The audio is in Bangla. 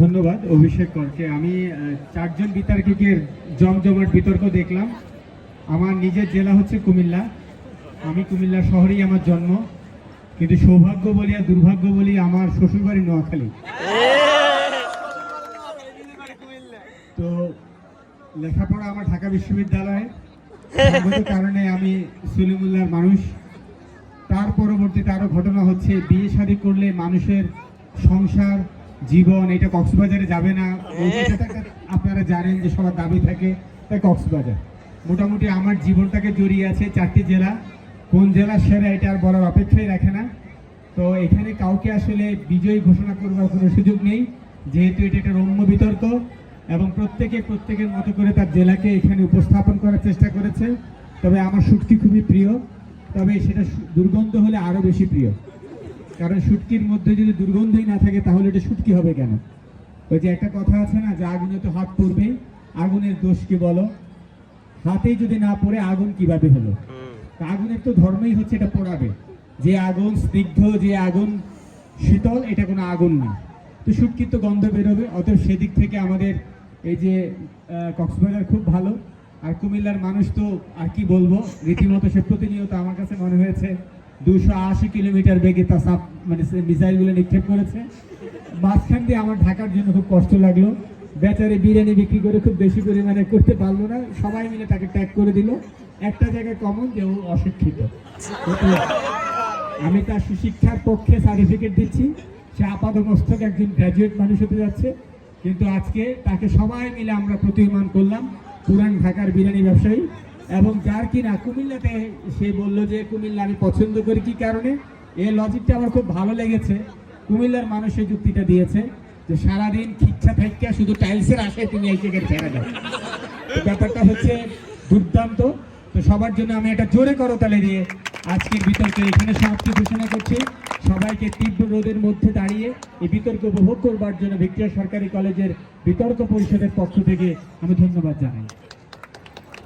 ধন্যবাদ অভিষেক করকে। আমি চারজন বিতর্কের জমজমাট বিতর্ক দেখলাম। আমার নিজের জেলা হচ্ছে কুমিল্লা, আমি কুমিল্লা শহরেই আমার জন্ম, কিন্তু সৌভাগ্য বলি আর দুর্ভাগ্য বলি আমার শ্বশুরবাড়ি নোয়াখালী। তো লেখাপড়া আমার ঢাকা বিশ্ববিদ্যালয়ে, কারণে আমি সলিমুল্লাহর মানুষ। তার পরবর্তীতে আরো ঘটনা হচ্ছে, বিয়ে শাদী করলে মানুষের সংসার জীবন এটা কক্সবাজারে যাবে না, আপনারা জানেন যে সবার দাবি থাকে, তাই কক্সবাজার। মোটামুটি আমার জীবনটাকে জড়িয়ে আছে চারটি জেলা, কোন জেলা সেরা এটা আর বলার অপেক্ষাই রাখে না। তো এখানে কাউকে আসলে বিজয়ী ঘোষণা করবার কোনো সুযোগ নেই, যেহেতু এটা একটা রম্য বিতর্ক এবং প্রত্যেকের মতো করে তার জেলাকে এখানে উপস্থাপন করার চেষ্টা করেছে। তবে আমার শুটকি খুবই প্রিয়, তবে সেটা দুর্গন্ধ হলে আরো বেশি প্রিয়, কারণ শুটকির মধ্যে যদি দুর্গন্ধই না থাকে তাহলে এটা শুটকি হবে কেন? ওই যে একটা কথা আছে না, যে আগুনে তো হাত পড়বেই, আগুনের দোষ কি বলো? হাতেই যদি না পড়ে আগুন কিভাবে হলো? আগুনের তো ধর্মই হচ্ছে এটা পোড়াবে। যে আগুন স্নিগ্ধ, যে আগুন শীতল, এটা কোনো আগুন না। তো শুটকির তো গন্ধ বেরোবে। অতএব সেদিক থেকে আমাদের এই যে কক্সবাজার খুব ভালো। আর কুমিল্লার মানুষ তো আর কি বলবো, রীতিমতো সে প্রতিনিয়ত আমার কাছে মনে হয়েছে 280 কিলোমিটার বেগে তা মিসাইলগুলো নিক্ষেপ করেছে। মাঝখান দিয়ে আমার ঢাকার জন্য খুব কষ্ট লাগলো। বেচারে বিরিয়ানি বিক্রি করে খুব বেশি পরিমাণে করতে পারলো না, সবাই মিলে তাকে ট্যাগ করে দিল। একটা জায়গায় কমন যে ও অশিক্ষিত। আমি তার সুশিক্ষার পক্ষে সার্টিফিকেট দিচ্ছি, সে আপাতমস্তক একজন গ্র্যাজুয়েট মানুষ হতে যাচ্ছে। কিন্তু আজকে তাকে সবাই মিলে আমরা প্রতিমান করলাম পুরান ঢাকার বিরিয়ানি ব্যবসায়ী, এবং যার কিনা কুমিল্লাতে সে বলল যে কুমিল্লা আমি পছন্দ করি কি কারণে, এই লজিকটা আমার খুব ভালো লেগেছে। কুমিল্লার মানুষের যুক্তিটা দিয়েছে যে সারাদিন খিচ্ছা থাইকা শুধু টাইলসের আশায় তুমি এই জায়গায় ছেড়ে দাও। ব্যাপারটা হচ্ছে দুর্দান্ত। তো সবার জন্য আমি একটা জোরে করতালি দিয়ে আজকের বিতর্কে এখানে সমাপ্তি ঘোষণা করছি। সবাইকে তীব্র রোদের মধ্যে দাঁড়িয়ে এই বিতর্ক উপভোগ করবার জন্য ভিক্টোরিয়া সরকারি কলেজের বিতর্ক পরিষদের পক্ষ থেকে আমি ধন্যবাদ জানাই।